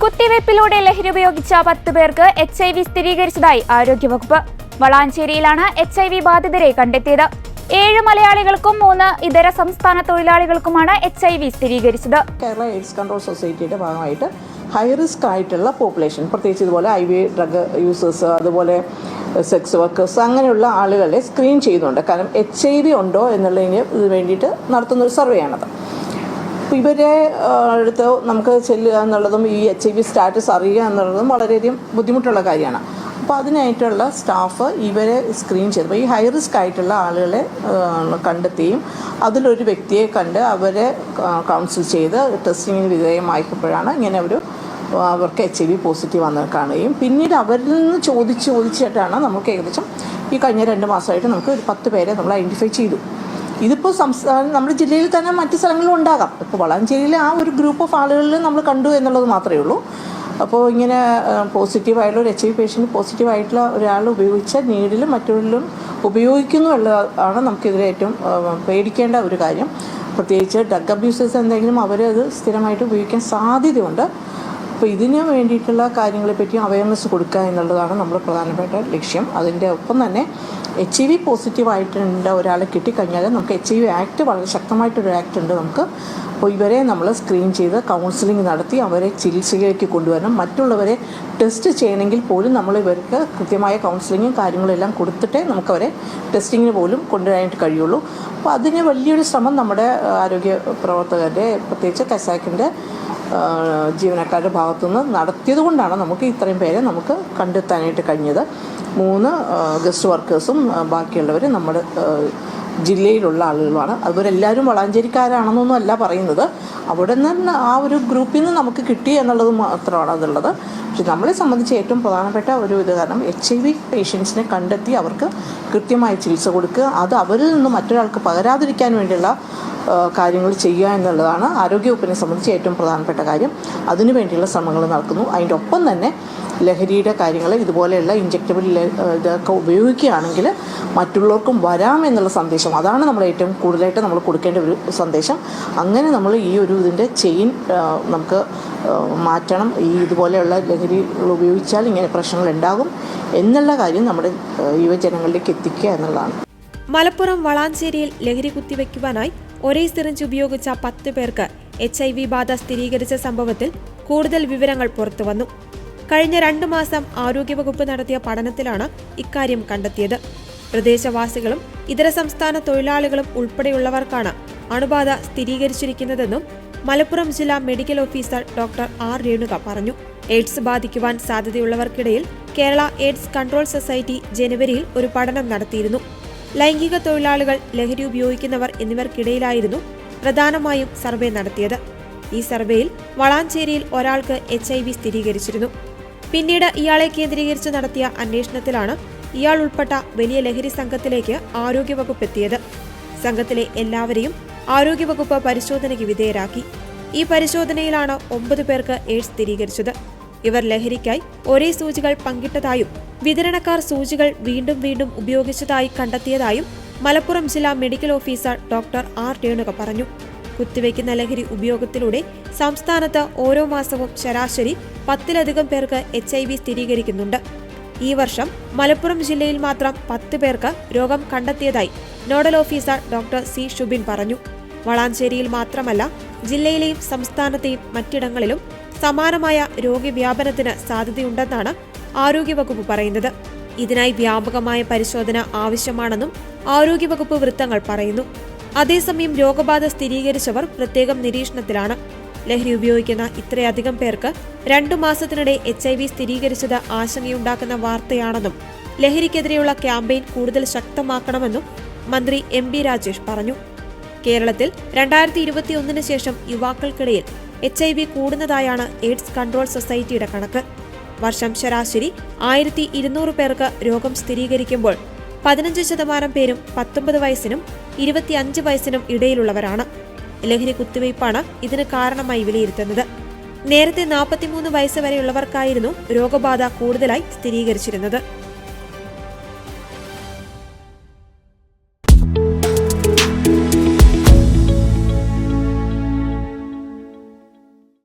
കുത്തിവയ്പിലൂടെ ലഹരി ഉപയോഗിച്ച 10 പേർക്ക് HIV സ്ഥിരീകരിച്ചതായി ആരോഗ്യവകുപ്പ്. വളാഞ്ചേരിയിലാണ് HIV ബാധിതരെ കണ്ടെത്തിയത്. 7 മലയാളികൾക്കും 3 ഇതര സംസ്ഥാന തൊഴിലാളികൾക്കുമാണ് HIV സ്ഥിരീകരിച്ചത്. കേരള എയ്ഡ്സ് കൺട്രോൾ സൊസൈറ്റിയുടെ ഭാഗമായിട്ട് ഹൈ റിസ്ക് ആയിട്ടുള്ള പോപ്പുലേഷൻ, പ്രത്യേകിച്ച് ഇതുപോലെ IV ഡ്രഗ് യൂസേഴ്സ്, അതുപോലെ സെക്സ് വർക്കേഴ്സ്, അങ്ങനെയുള്ള ആളുകളെ സ്ക്രീൻ ചെയ്യുന്നുണ്ട്. കാരണം HIV ഉണ്ടോ എന്നുള്ളതിന് വേണ്ടിയിട്ട് നടത്തുന്നൊരു സർവേയാണത്. അപ്പോൾ ഇവരെ അടുത്ത് നമുക്ക് ചെല്ലുക എന്നുള്ളതും ഈ HIV സ്റ്റാറ്റസ് അറിയുക എന്നുള്ളതും വളരെയധികം ബുദ്ധിമുട്ടുള്ള കാര്യമാണ്. അപ്പോൾ അതിനായിട്ടുള്ള സ്റ്റാഫ് ഇവരെ സ്ക്രീൻ ചെയ്തപ്പോൾ ഈ ഹൈ റിസ്ക് ആയിട്ടുള്ള ആളുകളെ കണ്ടെത്തുകയും അതിലൊരു വ്യക്തിയെ കണ്ട് അവരെ കൗൺസിൽ ചെയ്ത് ടെസ്റ്റിങ്ങിന് വിധേയമായപ്പോഴാണ് ഇങ്ങനെ അവർക്ക് HIV പോസിറ്റീവ് വന്ന് കാണുകയും പിന്നീട് അവരിൽ നിന്ന് ചോദിച്ചിട്ടാണ് നമുക്ക് ഏകദേശം ഈ കഴിഞ്ഞ 2 മാസമായിട്ട് നമുക്ക് ഒരു 10 പേരെ നമ്മൾ ഐഡൻറ്റിഫൈ ചെയ്തു. ഇതിപ്പോൾ നമ്മുടെ ജില്ലയിൽ തന്നെ മറ്റ് സ്ഥലങ്ങളിലും ഉണ്ടാകാം. ഇപ്പോൾ വളാഞ്ചേരിയിലെ ആ ഒരു ഗ്രൂപ്പ് ഓഫ് ആളുകളിൽ നമ്മൾ കണ്ടു എന്നുള്ളത് മാത്രമേ ഉള്ളൂ. അപ്പോൾ ഇങ്ങനെ പോസിറ്റീവായിട്ടുള്ള ഒരു HIV പേഷ്യൻറ്റ് പോസിറ്റീവായിട്ടുള്ള ഒരാൾ ഉപയോഗിച്ച നീഡിലും മറ്റൊരിലും ഉപയോഗിക്കുന്നു എന്നുള്ളതാണ് നമുക്കിതിൽ ഏറ്റവും പേടിക്കേണ്ട ഒരു കാര്യം. പ്രത്യേകിച്ച് ഡ്രഗ് അബ്യൂസേഴ്സ് എന്തെങ്കിലും അവരത് സ്ഥിരമായിട്ട് ഉപയോഗിക്കാൻ സാധ്യതയുണ്ട്. അപ്പോൾ ഇതിന് വേണ്ടിയിട്ടുള്ള കാര്യങ്ങളെപ്പറ്റി അവയർനെസ് കൊടുക്കുക എന്നുള്ളതാണ് നമ്മുടെ പ്രധാനപ്പെട്ട ലക്ഷ്യം. അതിൻ്റെ ഒപ്പം തന്നെ HIV പോസിറ്റീവായിട്ടുണ്ട് ഒരാളെ കിട്ടിക്കഴിഞ്ഞാൽ നമുക്ക് HIV ആക്ട് വളരെ ശക്തമായിട്ടൊരു ആക്ട് ഉണ്ട് നമുക്ക്. അപ്പോൾ ഇവരെ നമ്മൾ സ്ക്രീൻ ചെയ്ത് കൗൺസിലിംഗ് നടത്തി അവരെ ചികിത്സയിലേക്ക് കൊണ്ടുവരണം. മറ്റുള്ളവരെ ടെസ്റ്റ് ചെയ്യണമെങ്കിൽ പോലും നമ്മൾ ഇവർക്ക് കൃത്യമായ കൗൺസിലിങ്ങും കാര്യങ്ങളെല്ലാം കൊടുത്തിട്ടേ നമുക്കവരെ ടെസ്റ്റിങ്ങിന് പോലും കൊണ്ടുവരാനായിട്ട് കഴിയുള്ളൂ. അപ്പോൾ അതിന് വലിയൊരു ശ്രമം നമ്മുടെ ആരോഗ്യ പ്രവർത്തകരുടെ, പ്രത്യേകിച്ച് കസാക്കിൻ്റെ ജീവനക്കാരുടെ ഭാഗത്തുനിന്ന് നടത്തിയത് കൊണ്ടാണ് നമുക്ക് ഇത്രയും പേരെ നമുക്ക് കണ്ടെത്താനായിട്ട് കഴിഞ്ഞത്. 3 ഗസ്റ്റ് വർക്കേഴ്സും ബാക്കിയുള്ളവർ നമ്മുടെ ജില്ലയിലുള്ള ആളുകളുമാണ്. അവരെല്ലാവരും വളാഞ്ചേരിക്കാരാണെന്നൊന്നും അല്ല പറയുന്നത്. അവിടെ നിന്ന് ആ ഒരു ഗ്രൂപ്പിൽ നിന്ന് നമുക്ക് കിട്ടി എന്നുള്ളത് മാത്രമാണ് അതുള്ളത്. പക്ഷെ നമ്മളെ സംബന്ധിച്ച് ഏറ്റവും പ്രധാനപ്പെട്ട ഒരു ഇത് കാരണം HIV പേഷ്യൻസിനെ കണ്ടെത്തി അവർക്ക് കൃത്യമായ ചികിത്സ കൊടുക്കുക, അത് അവരിൽ നിന്ന് മറ്റൊരാൾക്ക് പകരാതിരിക്കാൻ വേണ്ടിയുള്ള കാര്യങ്ങൾ ചെയ്യുക എന്നുള്ളതാണ് ആരോഗ്യവകുപ്പിനെ സംബന്ധിച്ച് ഏറ്റവും പ്രധാനപ്പെട്ട കാര്യം. അതിനു വേണ്ടിയുള്ള ശ്രമങ്ങൾ നടക്കുന്നു. അതിൻ്റെ ഒപ്പം തന്നെ ലഹരിയുടെ കാര്യങ്ങൾ, ഇതുപോലെയുള്ള ഇഞ്ചക്റ്റബിൾ ഇതൊക്കെ ഉപയോഗിക്കുകയാണെങ്കിൽ മറ്റുള്ളവർക്കും വരാം എന്നുള്ള സന്ദേശം, അതാണ് നമ്മൾ ഏറ്റവും കൂടുതലായിട്ട് നമ്മൾ കൊടുക്കേണ്ട ഒരു സന്ദേശം. അങ്ങനെ നമ്മൾ ഈ ഒരു ഇതിൻ്റെ ചെയിൻ നമുക്ക് മാറ്റണം. ഈ ഇതുപോലെയുള്ള ലഹരികൾ ഉപയോഗിച്ചാൽ ഇങ്ങനെ പ്രശ്നങ്ങൾ ഉണ്ടാകും എന്നുള്ള കാര്യം നമ്മുടെ യുവജനങ്ങളിലേക്ക് എത്തിക്കുക എന്നുള്ളതാണ്. മലപ്പുറം വളാഞ്ചേരിയിൽ ലഹരി കുത്തിവയ്ക്കുവാനായി ഒരേ സിറിഞ്ച് ഉപയോഗിച്ച 10 പേർക്ക് HIV ബാധ സ്ഥിരീകരിച്ച സംഭവത്തിൽ കൂടുതൽ വിവരങ്ങൾ പുറത്തുവന്നു. കഴിഞ്ഞ 2 മാസം ആരോഗ്യവകുപ്പ് നടത്തിയ പഠനത്തിലാണ് ഇക്കാര്യം കണ്ടെത്തിയത്. പ്രദേശവാസികളും ഇതര സംസ്ഥാന തൊഴിലാളികളും ഉൾപ്പെടെയുള്ളവർക്കാണ് അണുബാധ സ്ഥിരീകരിച്ചിരിക്കുന്നതെന്നും മലപ്പുറം ജില്ലാ medical officer doctor R. Renuka പറഞ്ഞു. എയ്ഡ്സ് ബാധിക്കുവാൻ സാധ്യതയുള്ളവർക്കിടയിൽ കേരള എയ്ഡ്സ് കൺട്രോൾ സൊസൈറ്റി ജനുവരിയിൽ ഒരു പഠനം നടത്തിയിരുന്നു. ലൈംഗിക തൊഴിലാളികൾ, ലഹരി ഉപയോഗിക്കുന്നവർ എന്നിവർക്കിടയിലായിരുന്നു പ്രധാനമായും സർവേ നടത്തിയത്. ഈ സർവേയിൽ വളാഞ്ചേരിയിൽ ഒരാൾക്ക് HIV സ്ഥിരീകരിച്ചിരുന്നു. പിന്നീട് ഇയാളെ കേന്ദ്രീകരിച്ച് നടത്തിയ അന്വേഷണത്തിലാണ് ഇയാൾ ഉൾപ്പെട്ട വലിയ ലഹരി സംഘത്തിലേക്ക് ആരോഗ്യവകുപ്പ് എത്തിയത്. സംഘത്തിലെ എല്ലാവരെയും ആരോഗ്യവകുപ്പ് പരിശോധനയ്ക്ക് വിധേയരാക്കി. ഈ പരിശോധനയിലാണ് 9 പേർക്ക് എയ്ഡ്സ് സ്ഥിരീകരിച്ചത്. ഇവർ ലഹരിക്കായി ഒരേ സൂചികൾ പങ്കിട്ടതായും വിതരണക്കാർ സൂചികൾ വീണ്ടും വീണ്ടും ഉപയോഗിച്ചതായി കണ്ടെത്തിയതായും മലപ്പുറം ജില്ലാ medical officer doctor R. Renuka പറഞ്ഞു. കുത്തിവയ്ക്കുന്ന ലഹരി ഉപയോഗത്തിലൂടെ സംസ്ഥാനത്ത് ഓരോ മാസവും ശരാശരി 10-ലധികം പേർക്ക് HIV സ്ഥിരീകരിക്കുന്നുണ്ട്. ഈ വർഷം മലപ്പുറം ജില്ലയിൽ മാത്രം 10 പേർക്ക് രോഗം കണ്ടെത്തിയതായി nodal officer doctor C. Shubin പറഞ്ഞു. വളാഞ്ചേരിയിൽ മാത്രമല്ല, ജില്ലയിലെയും സംസ്ഥാനത്തെയും മറ്റിടങ്ങളിലും സമാനമായ രോഗവ്യാപനത്തിന് സാധ്യതയുണ്ടെന്നാണ് ആരോഗ്യവകുപ്പ് പറയുന്നത്. ഇതിനായി വ്യാപകമായ പരിശോധന ആവശ്യമാണെന്നും ആരോഗ്യവകുപ്പ് വൃത്തങ്ങൾ പറയുന്നു. അതേസമയം രോഗബാധ സ്ഥിരീകരിച്ചവർ പ്രത്യേകം നിരീക്ഷണത്തിലാണ്. ലഹരി ഉപയോഗിക്കുന്ന ഇത്രയധികം പേർക്ക് 2 മാസത്തിനിടെ HIV സ്ഥിരീകരിച്ചത് ആശങ്കയുണ്ടാക്കുന്ന വാർത്തയാണെന്നും ലഹരിക്കെതിരെയുള്ള ക്യാമ്പയിൻ കൂടുതൽ ശക്തമാക്കണമെന്നും മന്ത്രി MB രാജേഷ് പറഞ്ഞു. കേരളത്തിൽ 2021 ശേഷം യുവാക്കൾക്കിടയിൽ HIV കൂടുന്നതായാണ് എയ്ഡ്സ് കൺട്രോൾ സൊസൈറ്റിയുടെ കണക്ക്. വർഷം ശരാശരി 1200 പേർക്ക് രോഗം സ്ഥിരീകരിക്കുമ്പോൾ 15% പേരും 19 വയസ്സിനും 25 വയസ്സിനും ഇടയിലുള്ളവരാണ്. ലഹരി കുത്തിവയ്പ്പാണ് ഇതിന് കാരണമായി വിലയിരുത്തുന്നത്. നേരത്തെ 43 വയസ്സ് വരെയുള്ളവർക്കായിരുന്നു രോഗബാധ കൂടുതലായി സ്ഥിരീകരിച്ചിരുന്നത്.